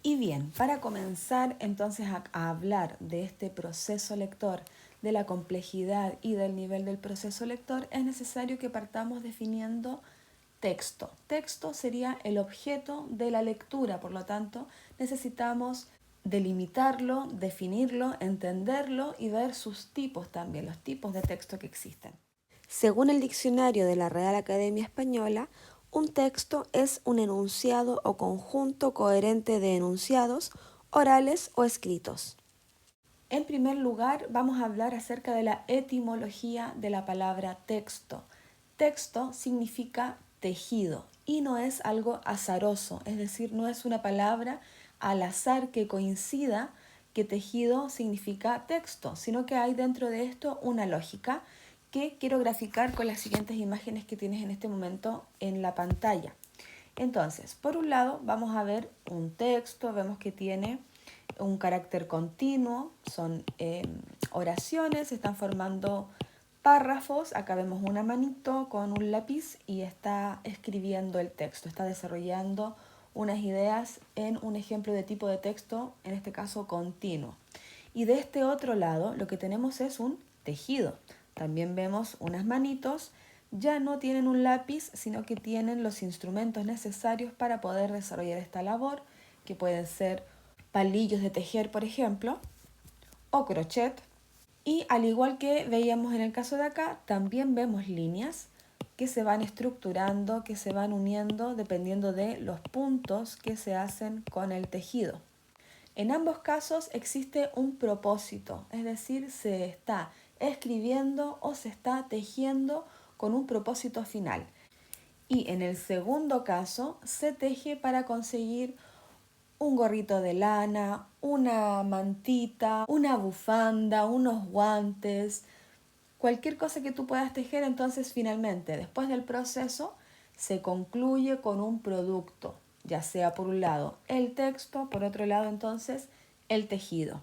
Y bien, para comenzar entonces a hablar de este proceso lector, de la complejidad y del nivel del proceso lector, es necesario que partamos definiendo texto. Texto sería el objeto de la lectura, por lo tanto, necesitamos delimitarlo, definirlo, entenderlo y ver sus tipos también, los tipos de texto que existen. Según el diccionario de la Real Academia Española, un texto es un enunciado o conjunto coherente de enunciados, orales o escritos. En primer lugar, vamos a hablar acerca de la etimología de la palabra texto. Texto significa tejido y no es algo azaroso, es decir, no es una palabra al azar que coincida que tejido significa texto, sino que hay dentro de esto una lógica que quiero graficar con las siguientes imágenes que tienes en este momento en la pantalla. Entonces, por un lado vamos a ver un texto, vemos que tiene un carácter continuo, son oraciones, se están formando párrafos, acá vemos una manito con un lápiz y está escribiendo el texto, está desarrollando unas ideas en un ejemplo de tipo de texto, en este caso continuo. Y de este otro lado lo que tenemos es un tejido. También vemos unas manitos, ya no tienen un lápiz, sino que tienen los instrumentos necesarios para poder desarrollar esta labor, que pueden ser palillos de tejer, por ejemplo, o crochet. Y al igual que veíamos en el caso de acá, también vemos líneas que se van estructurando, que se van uniendo dependiendo de los puntos que se hacen con el tejido. En ambos casos existe un propósito, es decir, se está escribiendo o se está tejiendo con un propósito final. Y en el segundo caso se teje para conseguir un gorrito de lana, una mantita, una bufanda, unos guantes, cualquier cosa que tú puedas tejer. Entonces finalmente, después del proceso, se concluye con un producto, ya sea por un lado el texto, por otro lado entonces el tejido.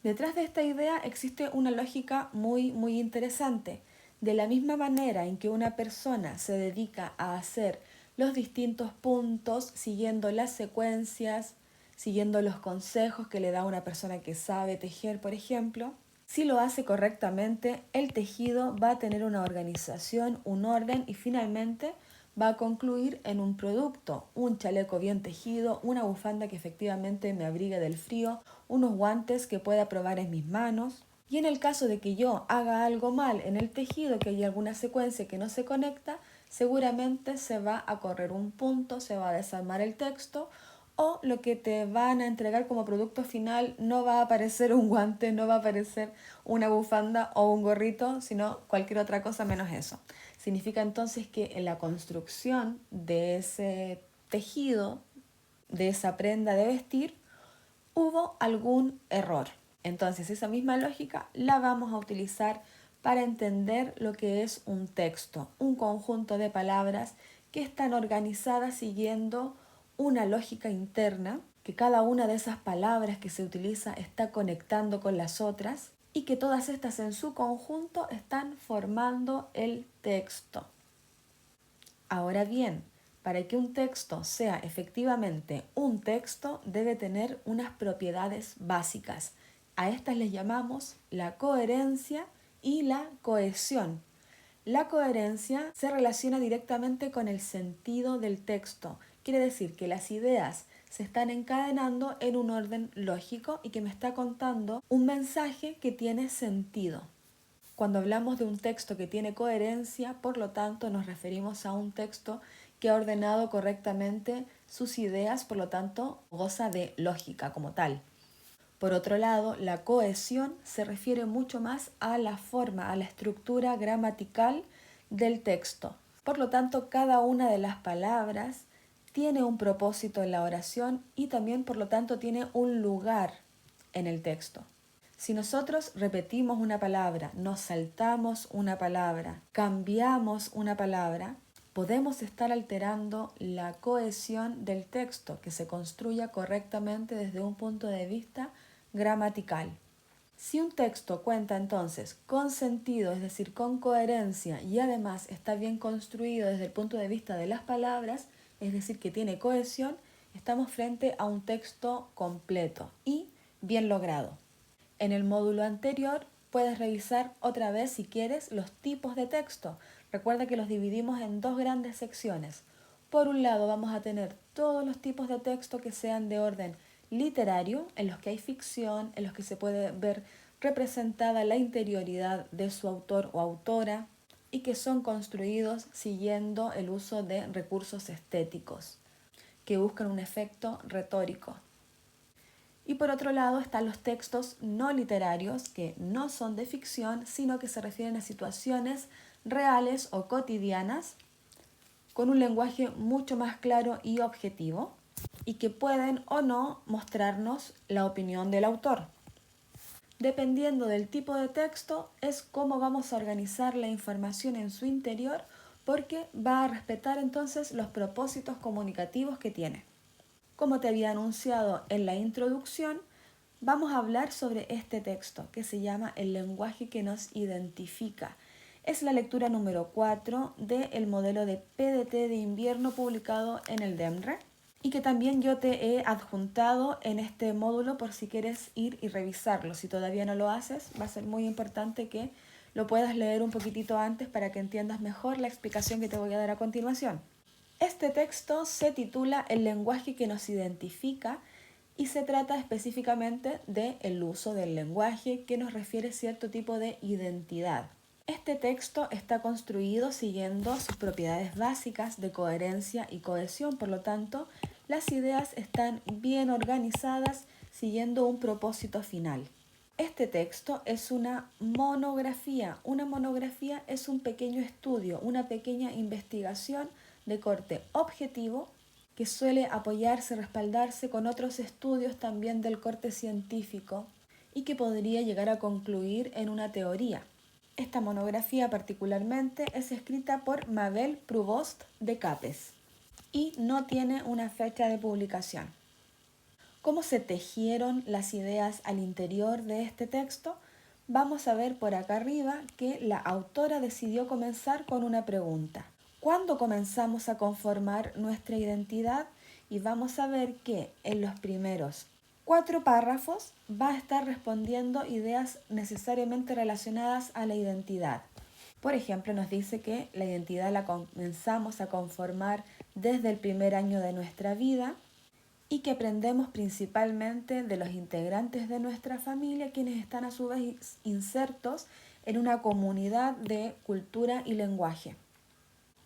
Detrás de esta idea existe una lógica muy interesante. De la misma manera en que una persona se dedica a hacer los distintos puntos siguiendo las secuencias, siguiendo los consejos que le da una persona que sabe tejer, por ejemplo, si lo hace correctamente, el tejido va a tener una organización, un orden y finalmente va a concluir en un producto, un chaleco bien tejido, una bufanda que efectivamente me abrigue del frío, unos guantes que pueda probar en mis manos. Y en el caso de que yo haga algo mal en el tejido, que haya alguna secuencia que no se conecta, seguramente se va a correr un punto, se va a desarmar el texto, o lo que te van a entregar como producto final no va a aparecer un guante, no va a aparecer una bufanda o un gorrito, sino cualquier otra cosa menos eso. Significa entonces que en la construcción de ese tejido, de esa prenda de vestir, hubo algún error. Entonces esa misma lógica la vamos a utilizar para entender lo que es un texto, un conjunto de palabras que están organizadas siguiendo una lógica interna, que cada una de esas palabras que se utiliza está conectando con las otras y que todas estas en su conjunto están formando el texto. Ahora bien, para que un texto sea efectivamente un texto, debe tener unas propiedades básicas. A estas les llamamos la coherencia y la cohesión. La coherencia se relaciona directamente con el sentido del texto. Quiere decir que las ideas se están encadenando en un orden lógico y que me está contando un mensaje que tiene sentido. Cuando hablamos de un texto que tiene coherencia, por lo tanto, nos referimos a un texto que ha ordenado correctamente sus ideas, por lo tanto, goza de lógica como tal. Por otro lado, la cohesión se refiere mucho más a la forma, a la estructura gramatical del texto. Por lo tanto, cada una de las palabras tiene un propósito en la oración y también, por lo tanto, tiene un lugar en el texto. Si nosotros repetimos una palabra, nos saltamos una palabra, cambiamos una palabra, podemos estar alterando la cohesión del texto, que se construya correctamente desde un punto de vista gramatical. Si un texto cuenta entonces con sentido, es decir, con coherencia, y además está bien construido desde el punto de vista de las palabras, es decir, que tiene cohesión, Estamos frente a un texto completo y bien logrado. En el módulo anterior puedes revisar otra vez, si quieres, los tipos de texto. Recuerda que los dividimos en dos grandes secciones. Por un lado vamos a tener todos los tipos de texto que sean de orden literario, en los que hay ficción, en los que se puede ver representada la interioridad de su autor o autora y que son construidos siguiendo el uso de recursos estéticos que buscan un efecto retórico. Y por otro lado están los textos no literarios, que no son de ficción, sino que se refieren a situaciones reales o cotidianas, con un lenguaje mucho más claro y objetivo, y que pueden o no mostrarnos la opinión del autor. Dependiendo del tipo de texto, es cómo vamos a organizar la información en su interior, porque va a respetar entonces los propósitos comunicativos que tiene. Como te había anunciado en la introducción, vamos a hablar sobre este texto que se llama El lenguaje que nos identifica. Es la lectura número 4 del modelo de PDT de invierno publicado en el DEMRE y que también yo te he adjuntado en este módulo por si quieres ir y revisarlo. Si todavía no lo haces, va a ser muy importante que lo puedas leer un poquitito antes para que entiendas mejor la explicación que te voy a dar a continuación. Este texto se titula El lenguaje que nos identifica y se trata específicamente del uso del lenguaje que nos refiere a cierto tipo de identidad. Este texto está construido siguiendo sus propiedades básicas de coherencia y cohesión, por lo tanto, las ideas están bien organizadas siguiendo un propósito final. Este texto es una monografía. Una monografía es un pequeño estudio, una pequeña investigación de corte objetivo que suele apoyarse, respaldarse con otros estudios también del corte científico y que podría llegar a concluir en una teoría. Esta monografía particularmente es escrita por Mabel Prouvost de Capes y no tiene una fecha de publicación. ¿Cómo se tejieron las ideas al interior de este texto? Vamos a ver por acá arriba que la autora decidió comenzar con una pregunta. ¿Cuándo comenzamos a conformar nuestra identidad? Y vamos a ver que en los primeros 4 párrafos va a estar respondiendo ideas necesariamente relacionadas a la identidad. Por ejemplo, nos dice que la identidad la comenzamos a conformar desde el primer año de nuestra vida y que aprendemos principalmente de los integrantes de nuestra familia, quienes están a su vez insertos en una comunidad de cultura y lenguaje.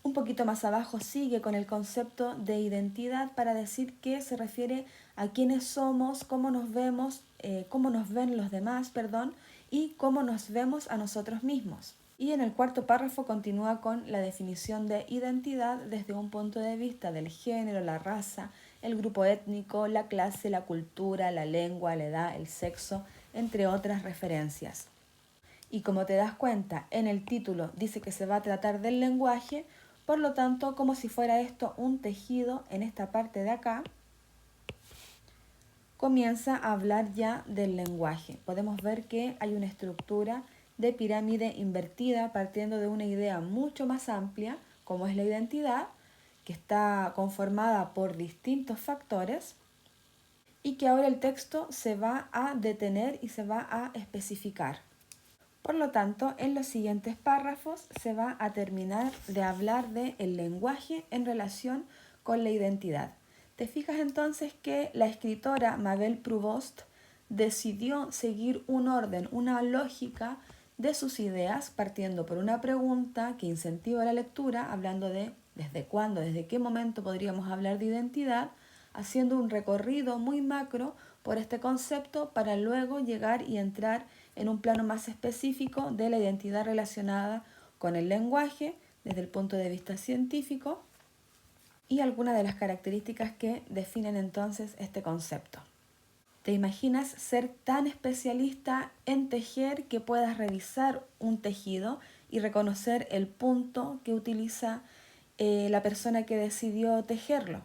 Un poquito más abajo sigue con el concepto de identidad para decir que se refiere a quiénes somos, cómo nos vemos, cómo nos ven los demás, y cómo nos vemos a nosotros mismos. Y en el cuarto párrafo continúa con la definición de identidad desde un punto de vista del género, la raza, el grupo étnico, la clase, la cultura, la lengua, la edad, el sexo, entre otras referencias. Y como te das cuenta, en el título dice que se va a tratar del lenguaje, por lo tanto, como si fuera esto un tejido, en esta parte de acá, comienza a hablar ya del lenguaje. Podemos ver que hay una estructura de pirámide invertida partiendo de una idea mucho más amplia, como es la identidad, que está conformada por distintos factores y que ahora el texto se va a detener y se va a especificar. Por lo tanto, en los siguientes párrafos se va a terminar de hablar del lenguaje en relación con la identidad. ¿Te fijas entonces que la escritora Mabel Prouvost decidió seguir un orden, una lógica de sus ideas, partiendo por una pregunta que incentiva la lectura, hablando de desde cuándo, desde qué momento podríamos hablar de identidad, haciendo un recorrido muy macro por este concepto para luego llegar y entrar en un plano más específico de la identidad relacionada con el lenguaje desde el punto de vista científico y algunas de las características que definen entonces este concepto. ¿Te imaginas ser tan especialista en tejer que puedas revisar un tejido y reconocer el punto que utiliza la persona que decidió tejerlo?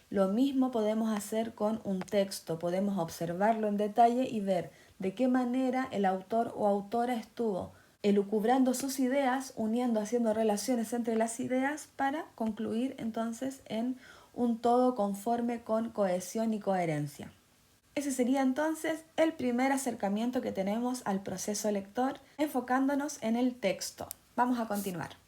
Lo mismo podemos hacer con un texto, podemos observarlo en detalle y ver de qué manera el autor o autora estuvo elucubrando sus ideas, uniendo, haciendo relaciones entre las ideas para concluir entonces en un todo conforme con cohesión y coherencia. Ese sería entonces el primer acercamiento que tenemos al proceso lector, enfocándonos en el texto. Vamos a continuar.